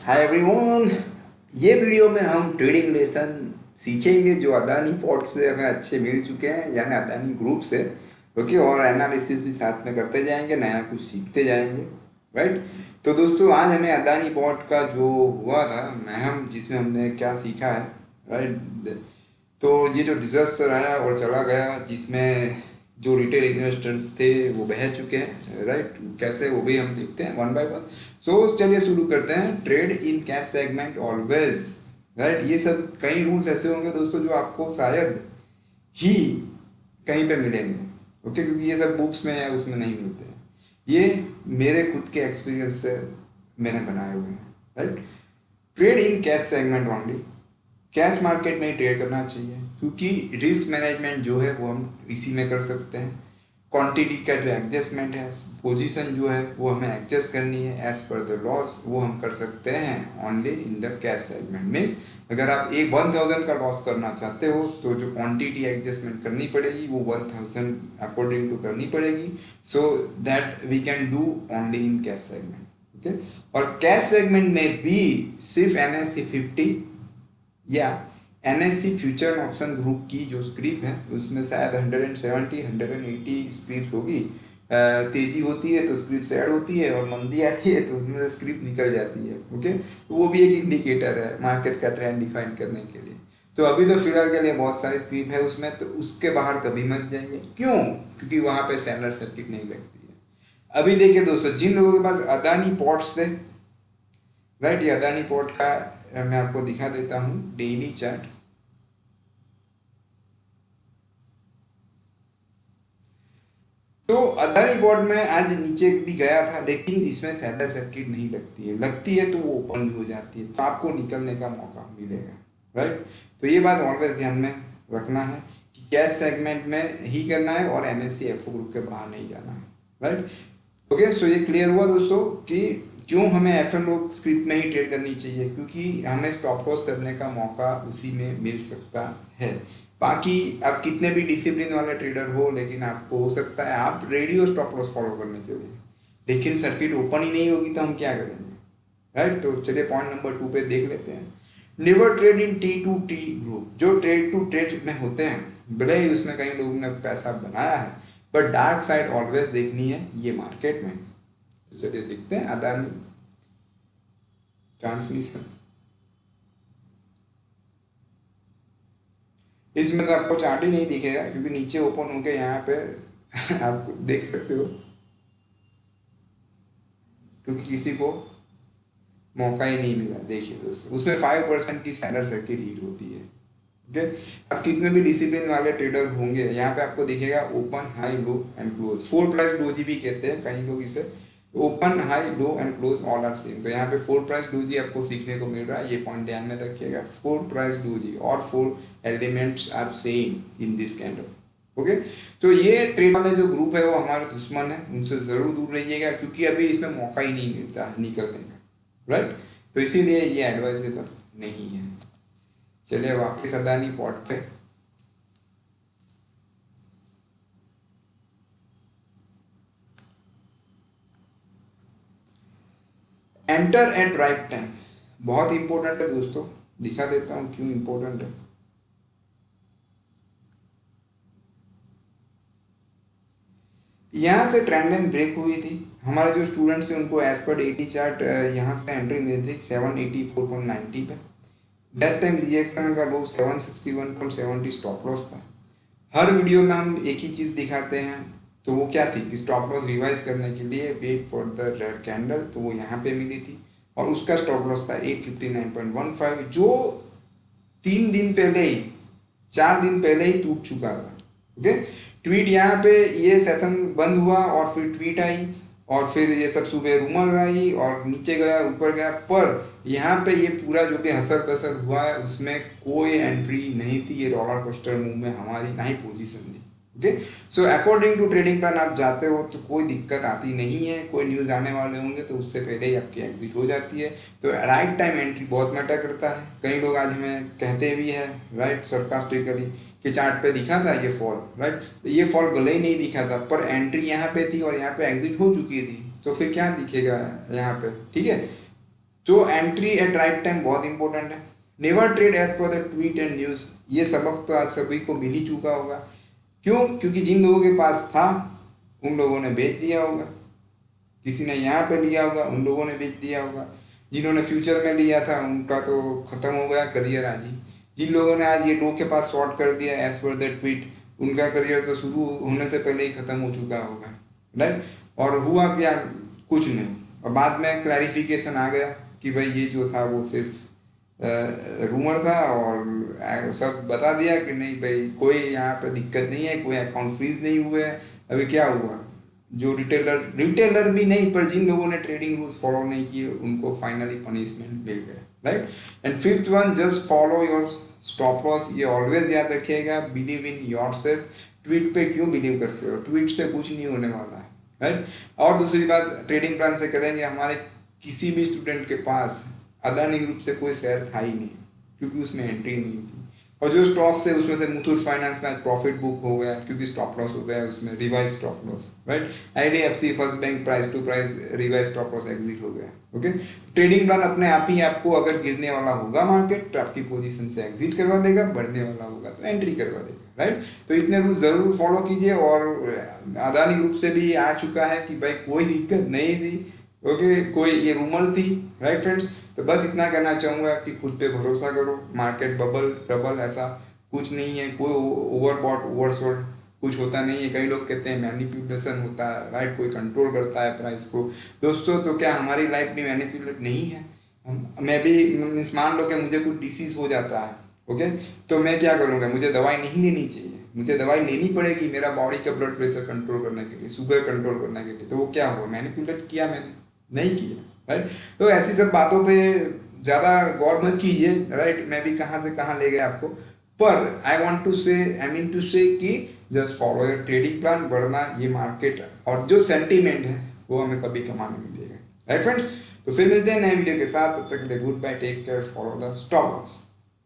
Hi everyone. ये video में हम ट्रेडिंग लेसन सीखेंगे जो अदानी पोर्ट से हमें अच्छे मिल चुके हैं, यानी अदानी ग्रुप से। ओके, और एनालिसिस भी साथ में करते जाएंगे, नया कुछ सीखते जाएंगे। राइट। तो दोस्तों, आज हमें अदानी पोर्ट का जो हुआ था महम, जिसमें हमने क्या सीखा है। राइट। तो ये जो डिजास्टर आया और चला गया, जिसमें जो रिटेल इन्वेस्टर्स थे वो बह चुके हैं। राइट। कैसे, वो भी हम देखते हैं वन बाय वन। सो चलिए शुरू करते हैं। Trade in cash segment always. Right. ये सब कई रूल्स ऐसे होंगे दोस्तों जो आपको शायद ही कहीं पे मिलेंगे। ओके, क्योंकि ये सब बुक्स में या उसमें नहीं मिलते हैं। ये मेरे खुद के एक्सपीरियंस से मैंने बनाए हुए हैं। Right. Trade in cash segment only. Cash market में ही ट्रेड करना चाहिए, क्योंकि रिस्क मैनेजमेंट जो है वो हम इसी में कर सकते हैं। क्वांटिटी का जो एडजस्टमेंट है, पोजीशन जो है वो हमें एडजस्ट करनी है एज पर द लॉस, वो हम कर सकते हैं only in the cash segment. Means अगर आप एक 1000 का लॉस करना चाहते हो तो जो क्वांटिटी एडजस्टमेंट करनी पड़ेगी वो 1000 अकॉर्डिंग टू करनी पड़ेगी, so that we can do only in cash segment. Okay. और कैश सेगमेंट में भी सिर्फ NSE 50 या NSE फ्यूचर ऑप्शन ग्रुप की जो स्क्रिप्ट है उसमें शायद 170 180 स्क्रिप्ट होगी। तेजी होती है तो स्क्रिप्ट ऐड होती है, और मंदी आती है तो उसमें से स्क्रिप्ट निकल जाती है। ओके, तो वो भी एक इंडिकेटर है मार्केट का ट्रेंड डिफाइन करने के लिए। तो अभी तो फिलहाल के लिए बहुत सारी स्क्रिप्ट है उसमें, तो उसके बाहर कभी मत जाइए। क्यों? क्योंकि वहां पे सैलर सर्किट नहीं लगती है। अभी देखिए दोस्तों, जिन लोगों के पास अदानी पोर्ट्स थे, राइट, ये अदानी पोर्ट का मैं आपको दिखा देता हूँ डेली चार्ट। तो अदानी पोर्ट में आज नीचे भी गया था, लेकिन इसमें सैलर सर्किट नहीं लगती है। लगती है तो वो ओपन भी हो जाती है, तो आपको निकलने का मौका मिलेगा। राइट। तो ये बात ऑलवेज ध्यान में रखना है कि कैश सेगमेंट में ही करना है और NSE FO ग्रुप के बाहर नहीं जाना है। राइट। ओके, सो ये क्लियर हुआ दोस्तों कि क्यों हमें FNO स्क्रिप्ट में ही ट्रेड करनी चाहिए, क्योंकि हमें स्टॉप लॉस करने का मौका उसी में मिल सकता है। बाकी आप कितने भी डिसिप्लिन वाले ट्रेडर हो, लेकिन आपको हो सकता है आप रेडी हो स्टॉप लॉस फॉलो करने के लिए, लेकिन सर्किट ओपन ही नहीं होगी तो हम क्या करेंगे। राइट। तो चलिए पॉइंट नंबर 2 पे देख लेते हैं। Never trade in T2T group. जो ट्रेड टू ट्रेड में होते हैं, भले ही उसमें कई लोगों ने पैसा बनाया है, बट डार्क साइड ऑलवेज देखनी है ये मार्केट में। तो चलिए देखते हैं अदानी ट्रांसमिशन। इसमें तो आपको चार्ट ही नहीं दिखेगा, क्योंकि नीचे ओपन होके यहाँ पे आप देख सकते हो, क्योंकि किसी को मौका ही नहीं मिला। देखिए दोस्तों, उसमें 5% की सैलर सर्किट हीट होती है। ओके, अब कितने भी डिसिप्लिन वाले ट्रेडर होंगे, यहाँ पे आपको दिखेगा open high low and close. 4 price doji भी कहते हैं कई लोग इसे। Open high low and close all are same. तो यहाँ पे 4 प्राइस डोजी आपको सीखने को मिल रहा है, ये पॉइंट ध्यान में रखिएगा। 4 प्राइस डोजी और 4 elements are same in this candle. Okay, तो ये ट्रेड वाले जो ग्रुप है वो हमारे दुश्मन है, उनसे जरूर दूर रहिएगा, क्योंकि अभी इसमें मौका ही नहीं मिलता निकलने का। राइट। तो इसीलिए ये एडवाइजेबल नहीं है। चलिए वापस अदानी पॉट पे। एंटर एट राइट टाइम बहुत इंपॉर्टेंट है दोस्तों, दिखा देता हूं क्यों इंपॉर्टेंट है। यहाँ से ट्रेंड लाइन ब्रेक हुई थी। हमारे जो स्टूडेंट्स हैं उनको एज पर डेली चार्ट यहाँ से एंट्री मिली थी 784.90 पे। दैट टाइम रिजेक्शन का लो 761.70 स्टॉप लॉस था। हर वीडियो में हम एक ही चीज़ दिखाते हैं, तो वो क्या थी कि स्टॉप लॉस रिवाइज करने के लिए wait for the red candle, तो वो यहाँ पे मिली थी। और उसका स्टॉप लॉस था 859.15, जो 3 दिन पहले ही, 4 दिन पहले ही टूट चुका था। ओके, ट्वीट यहाँ पे, ये सेशन बंद हुआ और फिर ट्वीट आई, और फिर ये सब सुबह रूमर आई और नीचे गया ऊपर गया, पर यहाँ पे ये पूरा जो भी हसर पसर हुआ है उसमें कोई एंट्री नहीं थी। ये रोलर कोस्टर मूव में हमारी ना ही पोजीशन थी। Okay, so according to trading plan आप जाते हो तो कोई दिक्कत आती नहीं है। कोई न्यूज़ आने वाले होंगे तो उससे पहले ही आपकी एग्जिट हो जाती है। तो राइट टाइम एंट्री बहुत मैटर करता है। कई लोग आज हमें कहते भी है, राइट, सरकास्टिकली, कि चार्ट पे दिखा था ये फॉल। राइट, ये फॉल भले ही नहीं दिखा था, पर एंट्री यहाँ पे थी और यहाँ पे एग्जिट हो चुकी थी, तो फिर क्या दिखेगा यहाँ पे। ठीक है, तो एंट्री एट राइट टाइम बहुत इंपॉर्टेंट है। Never trade as per the tweet and news, ये सबक तो आज सभी को मिल ही चुका होगा। क्यों? क्योंकि जिन लोगों के पास था उन लोगों ने बेच दिया होगा, किसी ने यहाँ पे लिया होगा, उन लोगों ने बेच दिया होगा। जिन्होंने फ्यूचर में लिया था उनका तो खत्म हो गया करियर आज ही। जिन लोगों ने आज ये लोग के पास शॉर्ट कर दिया एज पर द ट्वीट, उनका करियर तो शुरू होने से पहले ही खत्म हो चुका होगा, राइट। और हुआ क्या? कुछ नहीं। और बाद में क्लैरिफिकेशन आ गया कि भाई ये जो था वो सिर्फ रूमर था, और सब बता दिया कि नहीं भाई कोई यहाँ पे दिक्कत नहीं है, कोई अकाउंट फ्रीज नहीं हुए है। अभी क्या हुआ? जो रिटेलर भी नहीं, पर जिन लोगों ने ट्रेडिंग रूल्स फॉलो नहीं किए उनको फाइनली पनिशमेंट मिल गया, right. And fifth one, just follow your stop loss. ये ऑलवेज याद रखिएगा, बिलीव इन योरसेल्फ। ट्वीट पे क्यों बिलीव करते हो? ट्वीट से कुछ नहीं होने वाला है, राइट। और दूसरी बात, ट्रेडिंग प्लान से करेंगे, हमारे किसी भी स्टूडेंट के पास अदानी ग्रुप से कोई शेयर था ही नहीं, क्योंकि उसमें एंट्री नहीं थी। और जो स्टॉक्स है उसमें से मुथूट फाइनेंस में आज प्रॉफिट बुक हो गया क्योंकि स्टॉप लॉस हो गया उसमें, revise stop loss, right. IDFC, first bank, price to price, revise stop loss, exit हो गया, ओके। ट्रेडिंग प्लान अपने आप ही आपको, अगर गिरने वाला होगा मार्केट तो आपकी पोजीशन से एग्जिट करवा देगा, बढ़ने वाला होगा तो एंट्री करवा देगा, राइट। तो इतने रूल जरूर फॉलो कीजिए। और अदानी ग्रुप से भी आ चुका है कि भाई कोई दिक्कत नहीं थी, ओके, कोई ये रूमर थी, राइट फ्रेंड्स। तो बस इतना कहना चाहूँगा कि खुद पे भरोसा करो, मार्केट बबल ट्रबल ऐसा कुछ नहीं है, कोई ओवरबॉट ओवरसोल्ड कुछ होता नहीं है। कई लोग कहते हैं मैनिपुलेशन होता है, राइट, कोई कंट्रोल करता है प्राइस को। दोस्तों, तो क्या हमारी लाइफ भी मैनिपुलेट नहीं है? मैं भी मीन्स मान लो कि मुझे कुछ डिसीज हो जाता है, ओके, तो मैं क्या करूँगा? मुझे दवाई नहीं लेनी चाहिए, मुझे दवाई लेनी पड़ेगी मेरा बॉडी का ब्लड प्रेशर कंट्रोल करने के लिए, शुगर कंट्रोल करने के लिए। तो वो क्या हुआ? मैनिपुलेट किया मैंने? नहीं किया, राइट। तो ऐसी सब बातों पे ज़्यादा गौर मत कीजिए, राइट। मैं भी कहाँ से कहाँ ले गया आपको, पर आई मीन टू से कि just follow your trading plan, वरना ये मार्केट और जो सेंटीमेंट है वो हमें कभी कमाने नहीं देगा, राइट फ्रेंड्स। तो फिर मिलते हैं नए वीडियो के साथ, तब तक के लिए goodbye, take care, follow the stop loss.